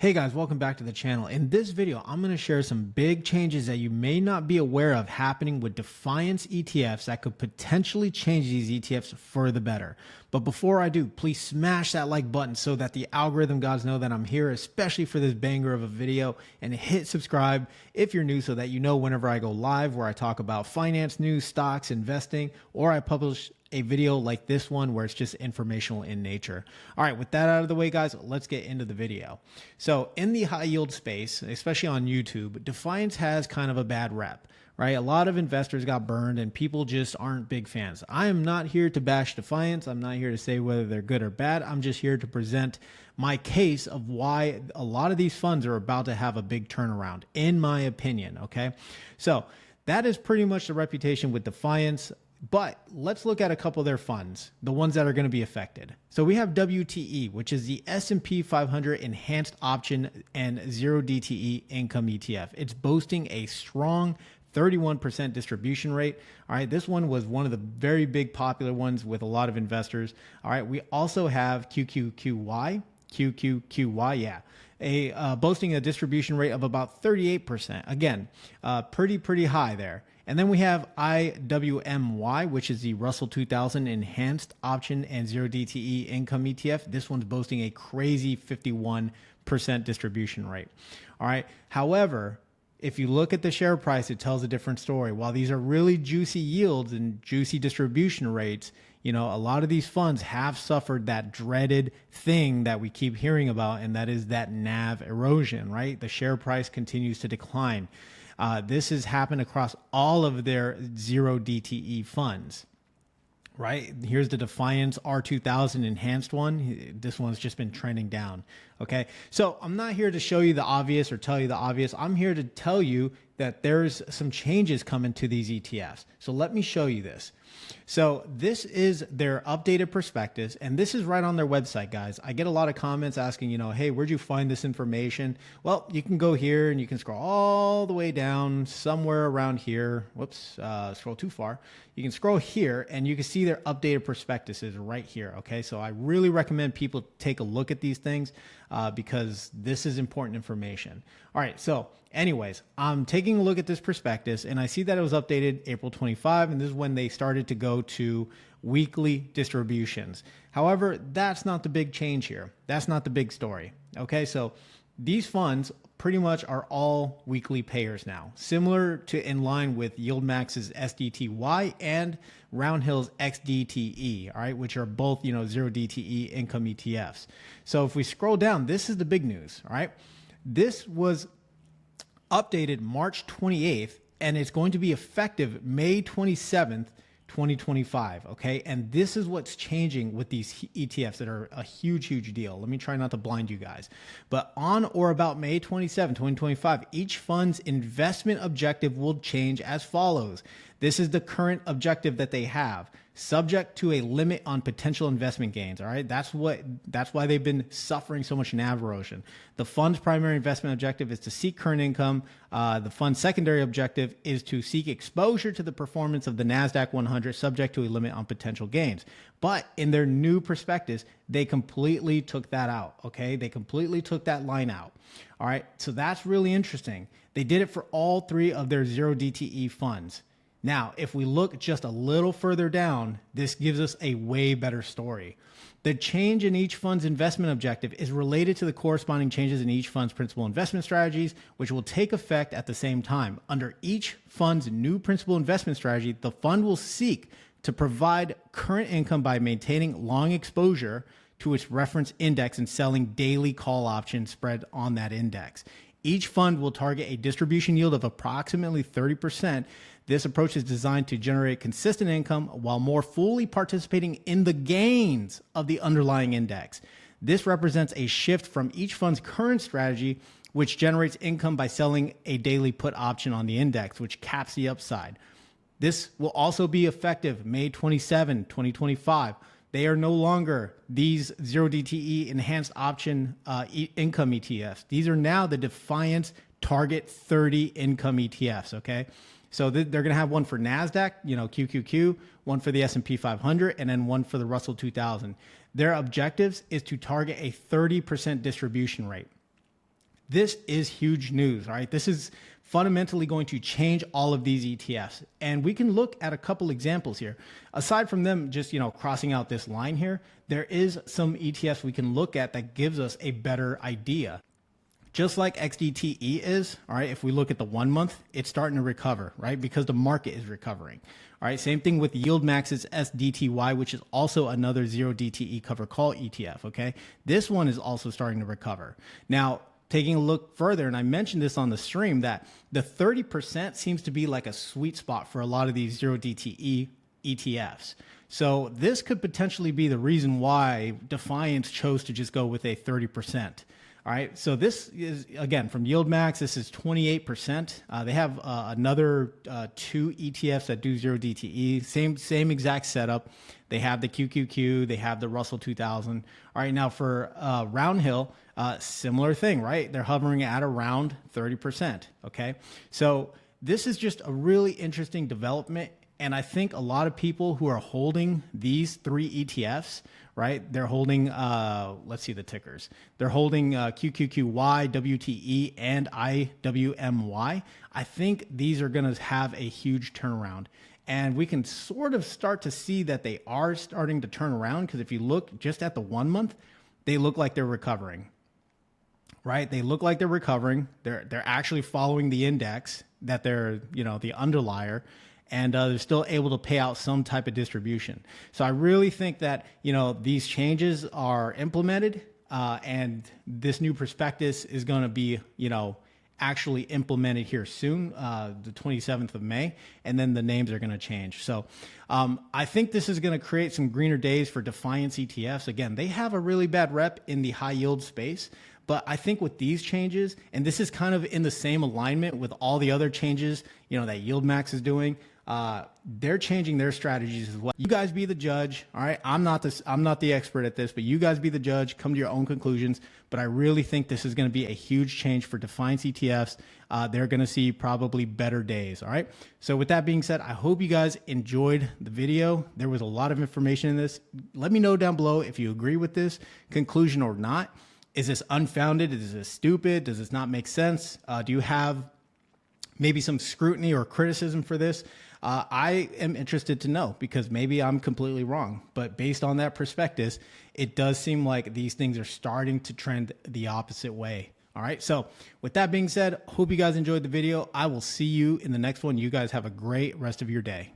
Hey guys, welcome back to the channel. In this video, I'm going to share some big changes that you may not be aware of happening with Defiance ETFs that could potentially change these ETFs for the better. But before I do, please smash that like button so that the algorithm gods know that I'm here, especially for this banger of a video, and hit subscribe if you're new so that you know whenever I go live where I talk about finance news, stocks, investing, or I publish a video like this one where it's just informational in nature. All right, with that out of the way, guys, let's get into the video. So in the high yield space, especially on YouTube, Defiance has kind of a bad rep, right? A lot of investors got burned and people just aren't big fans. I am not here to bash Defiance. I'm not here to say whether they're good or bad. I'm just here to present my case of why a lot of these funds are about to have a big turnaround, in my opinion, okay? So that is pretty much the reputation with Defiance. But let's look at a couple of their funds, the ones that are going to be affected. So we have WDTE, which is the S&P 500 Enhanced Option and Zero DTE Income ETF. It's boasting a strong 31% distribution rate. All right, this one was one of the very big popular ones with a lot of investors. All right, we also have QQQY, boasting a distribution rate of about 38%. Again, pretty high there. And then we have IWMY, which is the Russell 2000 Enhanced Option and Zero DTE Income ETF. This one's boasting a crazy 51% distribution rate. All right. However, if you look at the share price, it tells a different story. While these are really juicy yields and juicy distribution rates, you know, a lot of these funds have suffered that dreaded thing that we keep hearing about, and that is that NAV erosion, right? The share price continues to decline. This has happened across all of their zero DTE funds, right? Here's the Defiance R2000 enhanced one. This one's just been trending down. Okay. So I'm not here to show you the obvious or tell you the obvious. I'm here to tell you that there's some changes coming to these ETFs. So let me show you this. So this is their updated prospectus, and this is right on their website, guys. I get a lot of comments asking, you know, hey, where'd you find this information? Well, you can go here and you can scroll all the way down somewhere around here. Whoops, scroll too far. You can scroll here and you can see their updated prospectuses right here. Okay, so I really recommend people take a look at these things because this is important information. All right, so anyways, I'm taking a look at this prospectus and I see that it was updated April 25, and this is when they started to go to weekly distributions. However, that's not the big change here. That's not the big story. Okay, so these funds pretty much are all weekly payers now, similar to in line with YieldMax's SDTY and Roundhill's XDTE, all right, which are both, you know, zero DTE income ETFs. So if we scroll down, this is the big news, all right? This was updated March 28th, and it's going to be effective May 27th, 2025. Okay. And this is what's changing with these ETFs that are a huge deal. Let me try not to blind you guys, but on or about May 27, 2025, each fund's investment objective will change as follows. This is the current objective that they have, subject to a limit on potential investment gains. All right. That's why they've been suffering so much NAV erosion. The fund's primary investment objective is to seek current income. The fund's secondary objective is to seek exposure to the performance of the NASDAQ 100, subject to a limit on potential gains. But in their new prospectus, they completely took that out. Okay. They completely took that line out. All right. So that's really interesting. They did it for all three of their zero DTE funds. Now, if we look just a little further down, this gives us a way better story. The change in each fund's investment objective is related to the corresponding changes in each fund's principal investment strategies, which will take effect at the same time. Under each fund's new principal investment strategy, the fund will seek to provide current income by maintaining long exposure to its reference index and selling daily call options spread on that index. Each fund will target a distribution yield of approximately 30%. This approach is designed to generate consistent income while more fully participating in the gains of the underlying index. This represents a shift from each fund's current strategy, which generates income by selling a daily put option on the index, which caps the upside. This will also be effective May 27, 2025. They are no longer these zero DTE enhanced option income ETFs. These are now the Defiance Target 30 income ETFs. Okay. So they're going to have one for NASDAQ, you know, QQQ, one for the S&P 500, and then one for the Russell 2000. Their objectives is to target a 30% distribution rate. This is huge news, all right? This is fundamentally going to change all of these ETFs. And we can look at a couple examples here. Aside from them just, crossing out this line here, there is some ETFs we can look at that gives us a better idea. Just like XDTE is, all right, if we look at the 1 month, it's starting to recover, right? Because the market is recovering. All right, same thing with YieldMax's SDTY, which is also another 0DTE cover call ETF, okay? This one is also starting to recover. Now, taking a look further, and I mentioned this on the stream, that the 30% seems to be like a sweet spot for a lot of these 0DTE ETFs. So this could potentially be the reason why Defiance chose to just go with a 30%. All right, so this is, again, from YieldMax, this is 28%. They have another 2 ETFs that do 0DTE, same exact setup. They have the QQQ, they have the Russell 2000. All right, now for Roundhill, similar thing, right? They're hovering at around 30%, okay? So this is just a really interesting development. And I think a lot of people who are holding these 3 ETFs, right? They're holding, let's see the tickers. They're holding QQQY, WDTE, and IWMY. I think these are going to have a huge turnaround. And we can sort of start to see that they are starting to turn around, because if you look just at the 1 month, they look like they're recovering, right? They look like they're recovering. They're actually following the index that they're, the underlier. And they're still able to pay out some type of distribution. So I really think that, these changes are implemented, and this new prospectus is going to be, actually implemented here soon, the 27th of May, and then the names are going to change. So I think this is going to create some greener days for Defiance ETFs. Again, they have a really bad rep in the high yield space. But I think with these changes, and this is kind of in the same alignment with all the other changes, that YieldMax is doing, they're changing their strategies as well. You guys be the judge. All right. I'm not the expert at this, but you guys be the judge, come to your own conclusions. But I really think this is going to be a huge change for Defiance ETFs. They're going to see probably better days. All right. So with that being said, I hope you guys enjoyed the video. There was a lot of information in this. Let me know down below if you agree with this conclusion or not. Is this unfounded? Is this stupid? Does this not make sense? Do you have maybe some scrutiny or criticism for this? I am interested to know, because maybe I'm completely wrong. But based on that prospectus, it does seem like these things are starting to trend the opposite way. All right. So with that being said, hope you guys enjoyed the video. I will see you in the next one. You guys have a great rest of your day.